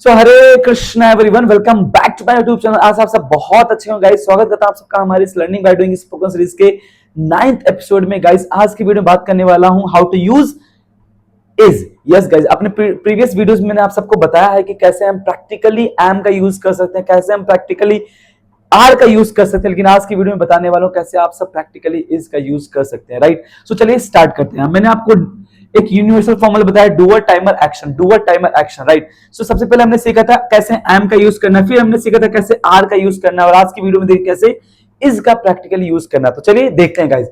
So Hare Krishna everyone, welcome back to my YouTube channel. आज आप सब बहुत अच्छे हो गाइस। स्वागत करता हूं आप सबका हमारे इस learning by doing spoken series के 9th एपिसोड में। गाइस आज की वीडियो में बात करने वाला हूं how to use is. Yes guys, अपने प्रीवियस वीडियोस में मैंने आप सबको बताया है कि कैसे हम प्रैक्टिकली एम का यूज कर सकते हैं, कैसे हम प्रैक्टिकली आर का यूज कर सकते हैं। लेकिन आज की वीडियो में बताने वाला हूं कैसे आप सब प्रैक्टिकली इज का यूज कर सकते हैं। राइट, सो चलिए स्टार्ट करते हैं। मैंने आपको एक यूनिवर्सल फॉर्मूला बताया, doer timer action, doer timer action. Right, so सबसे पहले हमने सीखा था कैसे एम का यूज करना, फिर हमने सीखा था कैसे आर का यूज करना, और आज की वीडियो में देखिए कैसे इज का प्रैक्टिकली यूज करना। तो चलिए देखते हैं गाइस।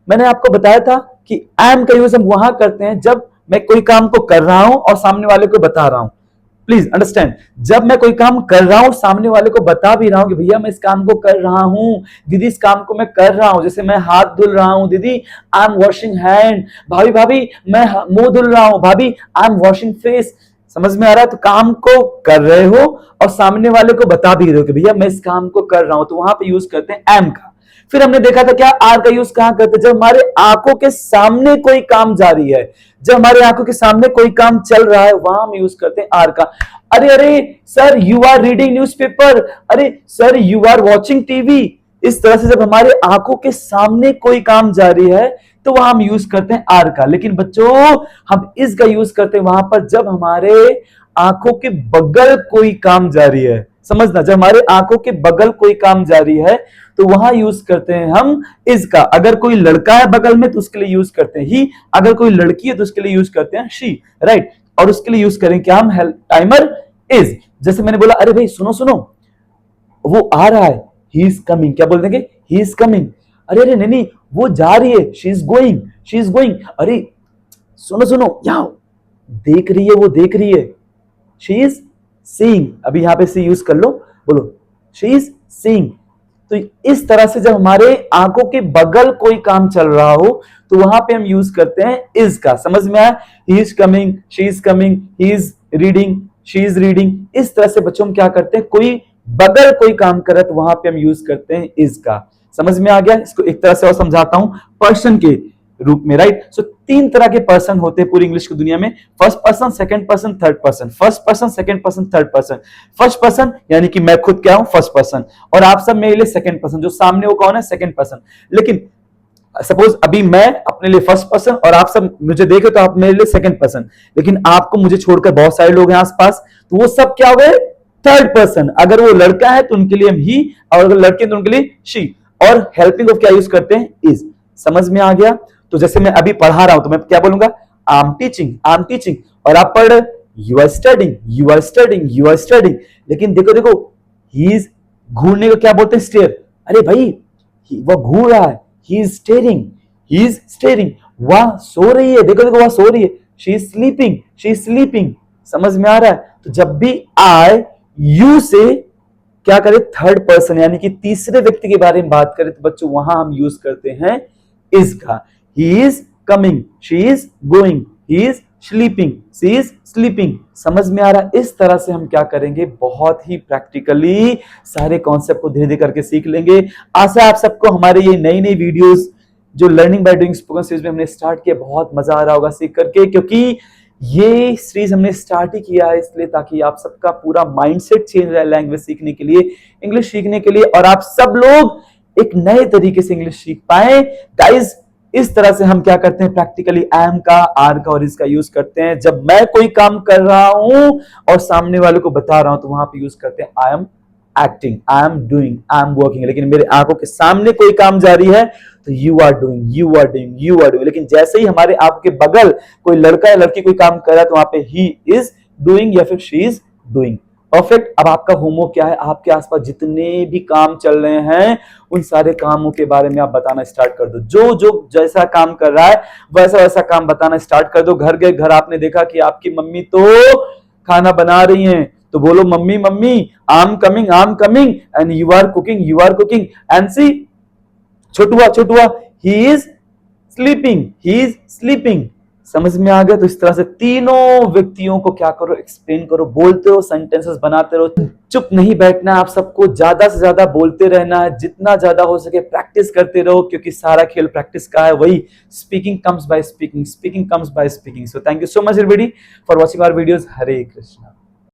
मैंने आपको बताया था कि एम का यूज हम वहां करते हैं जब मैं कोई काम को कर रहा हूं और सामने वाले को बता रहा हूं। प्लीज अंडरस्टैंड, जब मैं कोई काम कर रहा हूं, सामने वाले को बता भी रहा हूं कि भैया मैं इस काम को कर रहा हूं, दीदी इस काम को मैं कर रहा हूं। जैसे मैं हाथ धुल रहा हूं, दीदी आई एम वॉशिंग हैंड, भाभी भाभी मैं मुंह धुल रहा हूं, भाभी आई एम वॉशिंग फेस। समझ में आ रहा है? तो काम को कर रहे हो और सामने वाले को बता भी रहे हो कि भैया मैं इस काम को कर रहा हूं, तो वहां पे यूज करते हैं एम का। फिर हमने देखा था क्या आर का यूज कहां करते हैं, जब हमारे आंखों के सामने कोई काम जारी है, जब हमारे आंखों के सामने कोई काम चल रहा है, वहां हम यूज करते हैं आर का। अरे अरे sir you are reading newspaper, अरे sir you are watching TV. इस तरह से जब हमारे आंखों के सामने कोई काम जारी है तो वहां हम यूज करते हैं आर का। लेकिन बच्चों हम इस का यूज करते हैं वहां पर जब हमारे आंखों के बगल कोई काम जारी है। समझना, जब हमारे आंखों के बगल कोई काम जारी है तो वहां यूज करते हैं हम इज का। अगर कोई लड़का है बगल में तो उसके लिए यूज करते हैं ही, अगर कोई लड़की है तो उसके लिए यूज करते हैं शी। राइट, और उसके लिए यूज करें क्या हम, टाइमर इज। जैसे मैंने बोला अरे भाई सुनो सुनो वो आ रहा है, ही इज कमिंग, क्या बोल देंगे, ही इज कमिंग। अरे अरे नहीं नहीं वो जा रही है, she is going, she is going. अरे सुनो सुनो यहाँ देख रही है, वो देख रही है, शी इज सीइंग। अभी यहां पे सी यूज कर लो, बोलो शी इज सीइंग। तो इस तरह से जब हमारे आंखों के बगल कोई काम चल रहा हो तो वहां पे हम यूज करते हैं इज का। समझ में आया? He is coming, she is coming, he is reading, she is reading. इस तरह से बच्चों हम क्या करते हैं, कोई बगल कोई काम करे तो वहां पे हम यूज करते हैं इज का। समझ में आ गया? इसको एक तरह से और समझाता हूं पर्सन के रूप में। राइट, सो तीन तरह के पर्सन होते हैं पूरी इंग्लिश की दुनिया में, first person, second person, third person. First person, second person, third person. First person यानी कि मैं खुद क्या हूं, फर्स्ट पर्सन, और आप सब मेरे लिए सेकंड पर्सन। जो सामने वो कौन है, सेकंड पर्सन। लेकिन सपोज अभी मैं अपने लिए फर्स्ट पर्सन और आप सब मुझे देखे तो आप मेरे लिए सेकंड पर्सन, लेकिन आपको मुझे छोड़कर बहुत सारे लोग हैं आसपास, तो वो सब क्या हो गए, थर्ड पर्सन। अगर वो लड़का है तो उनके लिए हम ही, और अगर लड़के तो उनके लिए शी। और हेल्पिंग ऑफ क्या यूज करते हैं, इज। समझ में आ गया? तो जैसे मैं अभी पढ़ा रहा हूं तो मैं क्या बोलूंगा, I am teaching, I am teaching. और आप पढ़ रहे, you are studying, you are studying, you are studying. लेकिन देखो देखो ही इज, घूरने को क्या बोलते हैं, स्टेयर। अरे भाई वो घूर रहा है, he is steering, he is steering. वह सो रही है, देखो देखो वह सो रही है, she is sleeping, she is sleeping. समझ में आ रहा है? तो जब भी आई यू से क्या करें, थर्ड पर्सन यानी कि तीसरे व्यक्ति के बारे में बात करें तो बच्चों वहां हम यूज करते हैं इज का। He is coming, she is going, he is sleeping, she is sleeping. समझ में आ रहा है? इस तरह से हम क्या करेंगे, बहुत ही प्रैक्टिकली सारे कॉन्सेप्ट को धीरे धीरे करके सीख लेंगे। आशा आप सबको हमारे ये नई नई वीडियोस जो learning by doing spoken series में हमने स्टार्ट किया बहुत मजा आ रहा होगा सीख करके, क्योंकि ये सीरीज हमने स्टार्ट ही किया है इसलिए ताकि आप सबका पूरा माइंडसेट चेंज हो जाए लैंग्वेज सीखने के लिए, इंग्लिश सीखने के लिए, और आप सब लोग एक नए तरीके से इंग्लिश सीख पाए। गाइस इस तरह से हम क्या करते हैं, प्रैक्टिकली एम का, आर का और इसका यूज करते हैं जब मैं कोई काम कर रहा हूं और सामने वाले को बता रहा हूं, तो वहां पे यूज करते हैं I am acting, I am doing, I am working. लेकिन मेरे आंखों के सामने कोई काम जारी है तो you are doing, you are doing, you are doing. लेकिन जैसे ही हमारे आंखों के बगल कोई लड़का या लड़की कोई काम कर रहा है तो वहां पे ही इज डूइंग या फिर शी इज डूइंग। परफेक्ट। अब आपका होमवर्क क्या है, आपके आसपास जितने भी काम चल रहे हैं उन सारे कामों के बारे में आप बताना स्टार्ट कर दो। जो जो जैसा काम कर रहा है वैसा वैसा काम बताना स्टार्ट कर दो। घर के घर आपने देखा कि आपकी मम्मी तो खाना बना रही हैं, तो बोलो mummy mummy I am coming, I am coming, and you are cooking, you are cooking. And see Chhotua Chhotua he is sleeping, he is sleeping. समझ में आ गया? तो इस तरह से तीनों व्यक्तियों को क्या करो, एक्सप्लेन करो, बोलते हो, सेंटेंसेस बनाते रहो, चुप नहीं बैठना, आप सबको ज्यादा से ज्यादा बोलते रहना है, जितना ज्यादा हो सके प्रैक्टिस करते रहो, क्योंकि सारा खेल प्रैक्टिस का है। वही speaking comes by speaking, speaking comes by speaking. So thank you so much everybody for watching our videos. Hare Krishna.